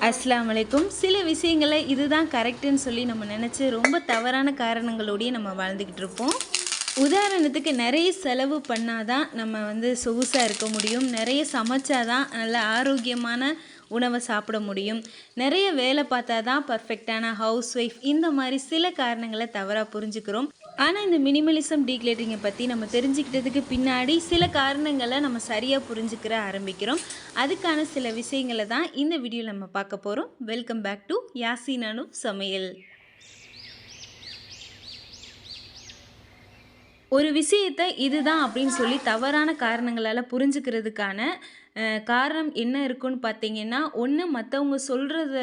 அஸ்ஸலாமு அலைக்கும். சில விஷயங்களை இதுதான் கரெக்டுன்னு சொல்லி நம்ம நினச்சி ரொம்ப தவறான காரணங்களோடையே நம்ம வாழ்ந்துக்கிட்டு இருப்போம். உதாரணத்துக்கு நிறைய செலவு பண்ணாதான் நம்ம சொகுசாக இருக்க முடியும். நிறைய சமைச்சாதான் நல்ல ஆரோக்கியமான உணவை சாப்பிட முடியும். நிறைய வேலை பார்த்தா தான் பர்ஃபெக்டான ஹவுஸ் ஒய்ஃப், இந்த மாதிரி சில காரணங்களை தவறாக புரிஞ்சுக்கிறோம். ஆனால் இந்த மினிமலிசம் டீக்ளேட்டிங்கை பற்றி நம்ம தெரிஞ்சுக்கிட்டதுக்கு பின்னாடி சில காரணங்களை நம்ம சரியாக புரிஞ்சுக்கிற ஆரம்பிக்கிறோம். அதுக்கான சில விஷயங்களை தான் இந்த வீடியோவில் நம்ம பார்க்க போகிறோம். வெல்கம் பேக் டு யாசின் அனு சமையல். ஒரு விஷயத்தை இதுதான் அப்படின்னு சொல்லி தவறான காரணங்களால் புரிஞ்சுக்கிறதுக்கான காரணம் என்ன இருக்குன்னு பார்த்தீங்கன்னா, ஒன்று மற்றவங்க சொல்கிறத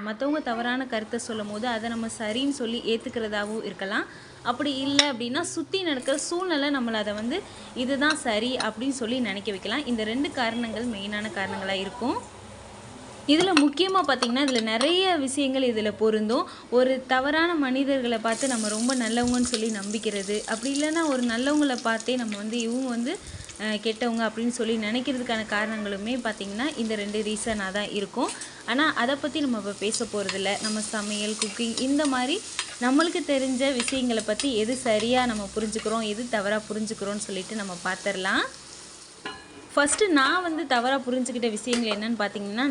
மற்றவங்க தவறான கருத்தை சொல்லும் போது அதை நம்ம சரின்னு சொல்லி ஏற்றுக்கிறதாகவும் இருக்கலாம். அப்படி இல்லை அப்படின்னா சுற்றி நடக்கிற சூழ்நிலை நம்மளை அதை இதுதான் சரி அப்படின்னு சொல்லி நினைக்க வைக்கலாம். இந்த 2 காரணங்கள் மெயினான காரணங்களாக இருக்கும். இதில் முக்கியமாக பார்த்திங்கன்னா இதில் நிறைய விஷயங்கள் இதில் பொருந்தும். ஒரு தவறான மனிதர்களை பார்த்து நம்ம ரொம்ப நல்லவங்கன்னு சொல்லி நம்பிக்கிறது, அப்படி இல்லைன்னா ஒரு நல்லவங்களை பார்த்தே நம்ம இவங்க கெட்டவங்க அப்படின்னு சொல்லி நினைக்கிறதுக்கான காரணங்களுமே பார்த்திங்கன்னா இந்த 2 ரீசனாக தான் இருக்கும். ஆனால் அதை பற்றி நம்ம இப்போ பேச போகிறதில்ல. நம்ம சமையல், குக்கிங், இந்த மாதிரி நம்மளுக்கு தெரிஞ்ச விஷயங்களை பற்றி எது சரியாக நம்ம புரிஞ்சுக்கிறோம், எது தவறாக புரிஞ்சுக்கிறோன்னு சொல்லிட்டு நம்ம பார்த்துடலாம். ஃபஸ்ட்டு நான் தவறாக புரிஞ்சுக்கிட்ட விஷயங்கள் என்னென்னு பார்த்தீங்கன்னா,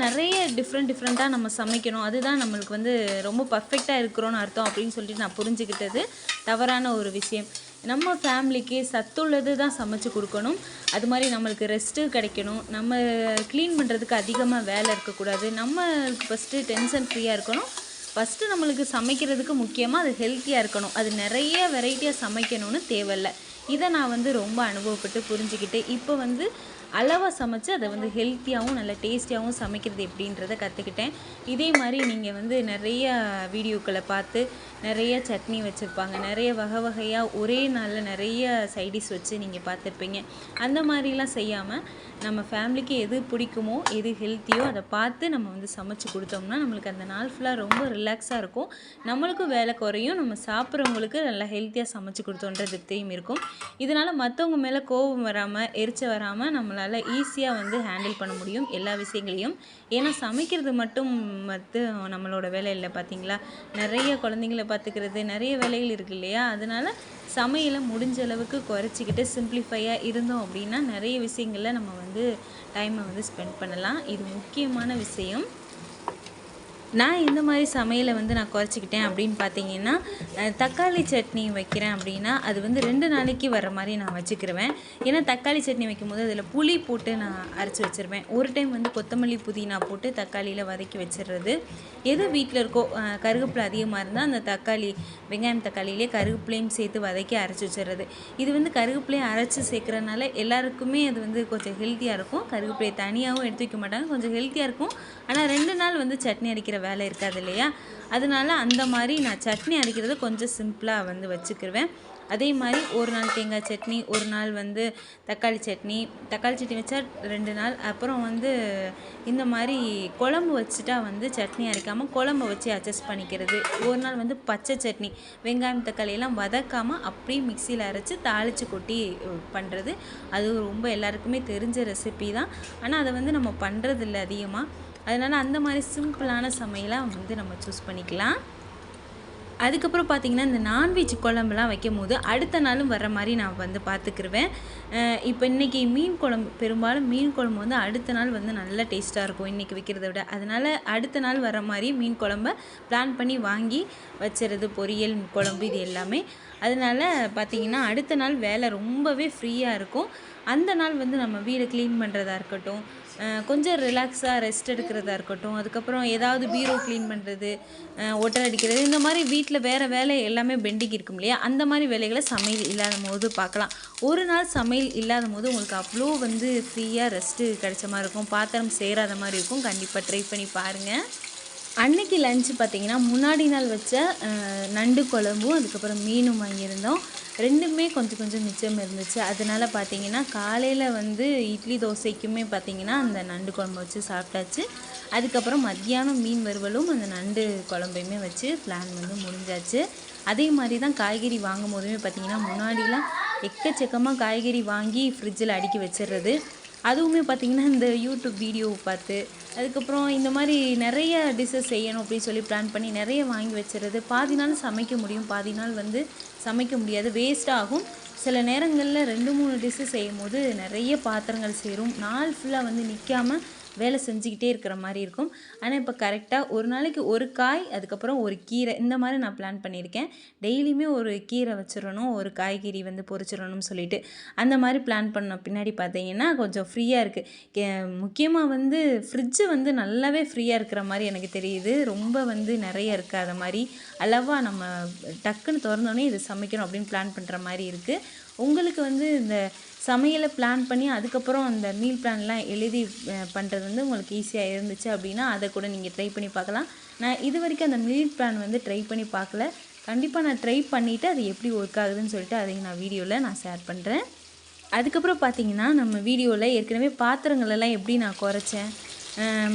நிறைய டிஃப்ரெண்ட்டாக நம்ம சமைக்கணும், அதுதான் நம்மளுக்கு ரொம்ப பர்ஃபெக்டாக இருக்கிறோன்னு அர்த்தம் அப்படின்னு சொல்லிட்டு நான் புரிஞ்சுக்கிட்டது தவறான ஒரு விஷயம். நம்ம ஃபேமிலிக்கு சத்துள்ளது தான் சமைச்சு கொடுக்கணும். அது மாதிரி நம்மளுக்கு ரெஸ்ட்டு கிடைக்கணும். நம்ம க்ளீன் பண்ணுறதுக்கு அதிகமாக வேலை இருக்கக்கூடாது. நம்மளுக்கு ஃபஸ்ட்டு டென்ஷன் ஃப்ரீயாக இருக்கணும். ஃபஸ்ட்டு நம்மளுக்கு சமைக்கிறதுக்கு முக்கியமாக அது ஹெல்த்தியாக இருக்கணும். அது நிறைய வெரைட்டியாக சமைக்கணும்னு தேவையில்லை. இதை நான் ரொம்ப அனுபவப்பட்டு புரிஞ்சுக்கிட்டு இப்போ அளவாக சமைச்சு அதை ஹெல்த்தியாகவும் நல்ல டேஸ்டியாகவும் சமைக்கிறது எப்படின்றத கற்றுக்கிட்டேன். இதே மாதிரி நீங்கள் நிறைய வீடியோக்களை பார்த்து நிறைய சட்னி வச்சுருப்பாங்க, நிறைய வகையாக ஒரே நாளில் நிறைய சைடிஷ் வச்சு நீங்கள் பார்த்துருப்பீங்க. அந்த மாதிரிலாம் செய்யாமல் நம்ம ஃபேமிலிக்கு எது பிடிக்குமோ, எது ஹெல்த்தியோ அதை பார்த்து நம்ம சமைச்சு கொடுத்தோம்னா நம்மளுக்கு அந்த நாள் ஃபுல்லாக ரொம்ப ரிலாக்ஸாக இருக்கும். நம்மளுக்கும் வேலை குறையும், நம்ம சாப்பிட்றவங்களுக்கு நல்லா ஹெல்த்தியாக சமைச்சு கொடுத்தோன்றது தெரியும் இருக்கும். இதனால் மற்றவங்க மேலே கோபம் வராமல், எரிச்சல் வராமல் நம்மளால் ஈஸியாக ஹேண்டில் பண்ண முடியும் எல்லா விஷயங்களையும். ஏன்னா சமைக்கிறது மட்டும் நம்மளோட வேலை இல்லை பார்த்தீங்களா. நிறைய குழந்தைங்கள பார்த்துக்கிறது, நிறைய வேலைகள் இருக்குது இல்லையா. அதனால் சமையலை முடிஞ்ச அளவுக்கு குறைச்சிக்கிட்டு சிம்பிளிஃபையாக இருந்தோம் அப்படின்னா நிறைய விஷயங்களில் நம்ம டைமை ஸ்பெண்ட் பண்ணலாம். இது முக்கியமான விஷயம். நான் இந்த மாதிரி சமையலை நான் குறைச்சிக்கிட்டேன் அப்படின்னு பார்த்தீங்கன்னா, தக்காளி சட்னி வைக்கிறேன் அப்படின்னா அது 2 நாளைக்கு வர மாதிரி நான் வச்சுக்கிருவேன். ஏன்னா தக்காளி சட்னி வைக்கும்போது அதில் புளி போட்டு நான் அரைச்சி வச்சுருவேன். ஒரு டைம் கொத்தமல்லி புதினா போட்டு தக்காளியில் வதக்கி வச்சிடுறது. எது வீட்டில் இருக்கோ, கருவேப்பிலை அதிகமாக இருந்தால் அந்த வெங்காயம் தக்காளியிலே கருவேப்பிலையும் சேர்த்து வதக்கி அரைச்சி வச்சிடுறது. இது கருவேப்பிலையை அரைச்சி சேர்க்குறதுனால எல்லாருக்குமே அது கொஞ்சம் ஹெல்த்தியாக இருக்கும். கருவேப்பிலையை தனியாகவும் எடுத்து வைக்க மாட்டாங்க, கொஞ்சம் ஹெல்த்தியாக இருக்கும். ஆனால் 2 நாள் சட்னி அரைக்கிற வேலை இருக்காது இல்லையா. அதனால அந்த மாதிரி நான் சட்னி அரைக்கிறது கொஞ்சம் சிம்பிளாக வச்சுக்கிருவேன். அதே மாதிரி ஒரு நாள் தேங்காய் சட்னி, ஒரு நாள் தக்காளி சட்னி வச்சா 2 நாள். அப்புறம் இந்த மாதிரி குழம்பு வச்சுட்டா சட்னி அரைக்காமல் குழம்பு வச்சு அட்ஜஸ்ட் பண்ணிக்கிறது. ஒரு நாள் பச்சை சட்னி, வெங்காயம் தக்காளியெல்லாம் வதக்காமல் அப்படியே மிக்சியில் அரைச்சி தாளித்து கொட்டி பண்ணுறது. அது ரொம்ப எல்லாருக்குமே தெரிஞ்ச ரெசிபி தான். ஆனால் அதை நம்ம பண்ணுறதில்ல அதிகமாக. அதனால் அந்த மாதிரி சிம்பிளான சமையலாக நம்ம சூஸ் பண்ணிக்கலாம். அதுக்கப்புறம் பார்த்திங்கன்னா இந்த நான்வெஜ் குழம்புலாம் வைக்கும் போது அடுத்த நாளும் வர மாதிரி நான் பார்த்துக்கிருவேன். இப்போ இன்றைக்கி மீன் குழம்பு, பெரும்பாலும் மீன் குழம்பு அடுத்த நாள் நல்லா டேஸ்ட்டாக இருக்கும் இன்றைக்கி வைக்கிறத விட. அதனால் அடுத்த நாள் வர மாதிரி மீன் குழம்ப பிளான் பண்ணி வாங்கி வச்சுறது. பொரியல், குழம்பு, இது எல்லாமே. அதனால் பார்த்திங்கன்னா அடுத்த நாள் வேலை ரொம்பவே ஃப்ரீயாக இருக்கும். அந்த நாள் நம்ம வீடை க்ளீன் பண்ணுறதா இருக்கட்டும், கொஞ்சம் ரிலாக்ஸாக ரெஸ்ட் எடுக்கிறதா இருக்கட்டும், அதுக்கப்புறம் ஏதாவது பீரோ க்ளீன் பண்ணுறது, ஒட்டர் அடிக்கிறது, இந்த மாதிரி வீட்டில் வேறு வேலை எல்லாமே பெண்டிங் இருக்கும் இல்லையா. அந்த மாதிரி வேலைகளை சமையல் இல்லாத போது பார்க்கலாம். ஒரு நாள் சமையல் இல்லாத போது உங்களுக்கு அவ்வளோ ஃப்ரீயாக ரெஸ்ட்டு கிடைச்ச மாதிரி இருக்கும், பாத்திரம் சேராத மாதிரி இருக்கும். கண்டிப்பாக ட்ரை பண்ணி பாருங்கள். அன்றைக்கி லஞ்சு பார்த்திங்கன்னா முன்னாடி நாள் வச்ச நண்டு குழம்பும் அதுக்கப்புறம் மீனும் வாங்கியிருந்தோம். 2மே கொஞ்சம் மிச்சம் இருந்துச்சு. அதனால் பார்த்திங்கன்னா காலையில் இட்லி தோசைக்குமே பார்த்திங்கன்னா அந்த நண்டு குழம்பு வச்சு சாப்பிட்டாச்சு. அதுக்கப்புறம் மத்தியானம் மீன் வறுவலும் அந்த நண்டு குழம்பையுமே வச்சு பிளான் முடிஞ்சாச்சு. அதே மாதிரி தான் காய்கறி வாங்கும் போதுமே பார்த்திங்கன்னா முன்னாடிலாம் எக்கச்சக்கமாக காய்கறி வாங்கி ஃப்ரிட்ஜில் அடுக்கி வச்சிடுறது. அதுவுமே பார்த்திங்கன்னா இந்த யூடியூப் வீடியோவை பார்த்து அதுக்கப்புறம் இந்த மாதிரி நிறைய டிஷ்ஷஸ் செய்யணும் அப்படின்னு சொல்லி பிளான் பண்ணி நிறைய வாங்கி வச்சுறது. பாதி நாள் சமைக்க முடியும், பாதி நாள் வந்து சமைக்க முடியாது, வேஸ்ட் ஆகும். சில நேரங்களில் 2 3 டிஷ்ஷு செய்யும்போது நிறைய பாத்திரங்கள் சேரும். நாள் ஃபுல்லாக வந்து நிற்காம வேலை செஞ்சுக்கிட்டே இருக்கிற மாதிரி இருக்கும். ஆனால் இப்போ கரெக்டாக ஒரு நாளைக்கு ஒரு காய், அதுக்கப்புறம் ஒரு கீரை, இந்த மாதிரி நான் பிளான் பண்ணியிருக்கேன். டெய்லியுமே ஒரு கீரை வச்சிடணும், ஒரு காய்கறி வந்து பொரிச்சிடணும்னு சொல்லிட்டு அந்த மாதிரி பிளான் பண்ண பின்னாடி பார்த்தீங்கன்னா கொஞ்சம் ஃப்ரீயாக இருக்குது. முக்கியமாக வந்து ஃப்ரிட்ஜு வந்து நல்லாவே ஃப்ரீயாக இருக்கிற மாதிரி எனக்கு தெரியுது. ரொம்ப வந்து நிறைய இருக்காத மாதிரி, அளவாக நம்ம டக்குன்னு திறந்தோடனே இது சமைக்கணும் அப்படின்னு பிளான் பண்ணுற மாதிரி இருக்குது. உங்களுக்கு வந்து இந்த சமையலை பிளான் பண்ணி அதுக்கப்புறம் அந்த மீல் பிளான்லாம் எழுதி பண்ணுறது வந்து உங்களுக்கு ஈஸியாக இருந்துச்சு அப்படின்னா அதை கூட நீங்கள் ட்ரை பண்ணி பார்க்கலாம். நான் இது வரைக்கும் அந்த மீல் பிளான் வந்து ட்ரை பண்ணி பார்க்கல. கண்டிப்பாக நான் ட்ரை பண்ணிவிட்டு அது எப்படி ஒர்க் ஆகுதுன்னு சொல்லிட்டு அதையும் நான் வீடியோவில் நான் ஷேர் பண்ணுறேன். அதுக்கப்புறம் பார்த்தீங்கன்னா நம்ம வீடியோவில் ஏற்கனவே பாத்திரங்களெல்லாம் எப்படி நான் குறைச்சேன்,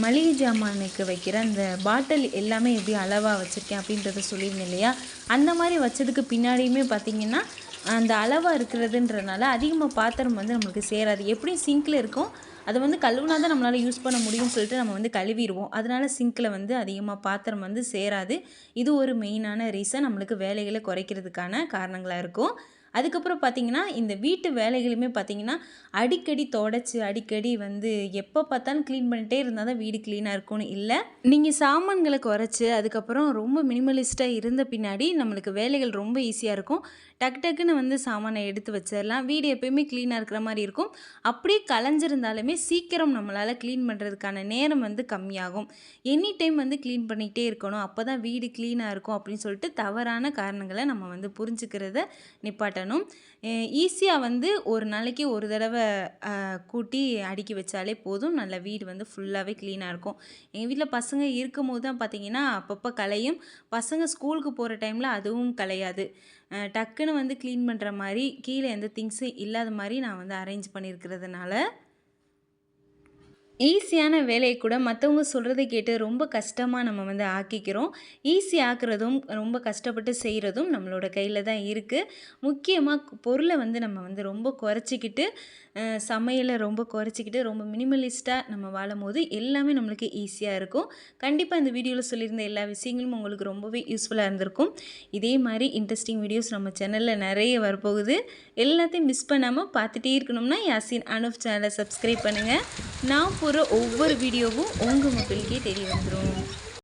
மளிகை ஜாமானுக்கு வைக்கிற அந்த பாட்டில் எல்லாமே எப்படி அளவாக வச்சுருக்கேன் அப்படின்றத சொல்லியிருந்தேன் இல்லையா. அந்த மாதிரி வச்சதுக்கு பின்னாடியுமே பார்த்திங்கன்னா அந்த அளவாக இருக்கிறதுன்றனால அதிகமாக பாத்திரம் வந்து நம்மளுக்கு சேராது. எப்படியும் சிங்கில் இருக்கும், அதை வந்து கழுவுனா தான் நம்மளால் யூஸ் பண்ண முடியும்னு சொல்லிட்டு நம்ம வந்து கழுவிடுவோம். அதனால் சிங்கில் வந்து அதிகமாக பாத்திரம் வந்து சேராது. இது ஒரு மெயினான ரீசன் நம்மளுக்கு வேலைகளை குறைக்கிறதுக்கான காரணங்களாக இருக்கும். அதுக்கப்புறம் பார்த்திங்கன்னா இந்த வீட்டு வேலைகளுமே பார்த்திங்கன்னா அடிக்கடி தொடச்சி அடிக்கடி வந்து எப்போ பார்த்தாலும் க்ளீன் பண்ணிகிட்டே இருந்தால் தான் வீடு க்ளீனாக இருக்கும்னு இல்லை. நீங்கள் சாமான்களை குறைச்சி அதுக்கப்புறம் ரொம்ப மினிமலிஸ்ட்டாக இருந்த பின்னாடி நம்மளுக்கு வேலைகள் ரொம்ப ஈஸியாக இருக்கும். டக்கு டக்குன்னு வந்து சாமானை எடுத்து வச்சிடலாம். வீடு எப்போயுமே க்ளீனாக இருக்கிற மாதிரி இருக்கும். அப்படியே கலைஞ்சிருந்தாலுமே சீக்கிரம் நம்மளால் க்ளீன் பண்ணுறதுக்கான நேரம் வந்து கம்மியாகும். எனி டைம் வந்து க்ளீன் பண்ணிகிட்டே இருக்கணும், அப்போ தான் வீடு க்ளீனாக இருக்கும் அப்படின்னு சொல்லிட்டு தவறான காரணங்களை நம்ம வந்து புரிஞ்சுக்கிறத நிப்பாட்டணும். ஈஸியாக வந்து ஒரு நாளைக்கு ஒரு தடவை கூட்டி அடுக்கி வச்சாலே போதும், நல்ல வீடு வந்து ஃபுல்லாகவே க்ளீனாக இருக்கும். எங்கள் வீட்டில் பசங்க இருக்கும் போது தான் பார்த்திங்கன்னா அப்பப்போ கலையும். பசங்க ஸ்கூலுக்கு போகிற டைமில் அதுவும் கலையாது. டக்குன்னு வந்து க்ளீன் பண்ணுற மாதிரி கீழே எந்த திங்ஸும் இல்லாத மாதிரி நான் வந்து அரேஞ்ச் பண்ணியிருக்கிறதுனால ஈஸியான வேலையை கூட மற்றவங்க சொல்கிறத கேட்டு ரொம்ப கஷ்டமாக நம்ம வந்து ஆக்கிக்கிறோம். ஈஸி ஆக்குறதும் ரொம்ப கஷ்டப்பட்டு செய்கிறதும் நம்மளோட கையில் தான் இருக்குது. முக்கியமாக பொருளை வந்து நம்ம வந்து ரொம்ப குறைச்சிக்கிட்டு, சமையலை ரொம்ப குறைச்சிக்கிட்டு ரொம்ப மினிமலிஸ்ட்டாக நம்ம வாழும்போது எல்லாமே நம்மளுக்கு ஈஸியாக இருக்கும். கண்டிப்பாக இந்த வீடியோவில் சொல்லியிருந்த எல்லா விஷயங்களும் உங்களுக்கு ரொம்பவே யூஸ்ஃபுல்லாக இருந்திருக்கும். இதே மாதிரி இன்ட்ரெஸ்டிங் வீடியோஸ் நம்ம சேனலில் நிறைய வரப்போகுது. எல்லாத்தையும் மிஸ் பண்ணாமல் பார்த்துட்டே இருக்கணும்னா யாசின் அனுப் சேனலை சப்ஸ்கிரைப் பண்ணுங்கள். நான் போகிற ஒவ்வொரு வீடியோவும் உங்கள் மொபைலுக்கே தெரிய வந்துடும்.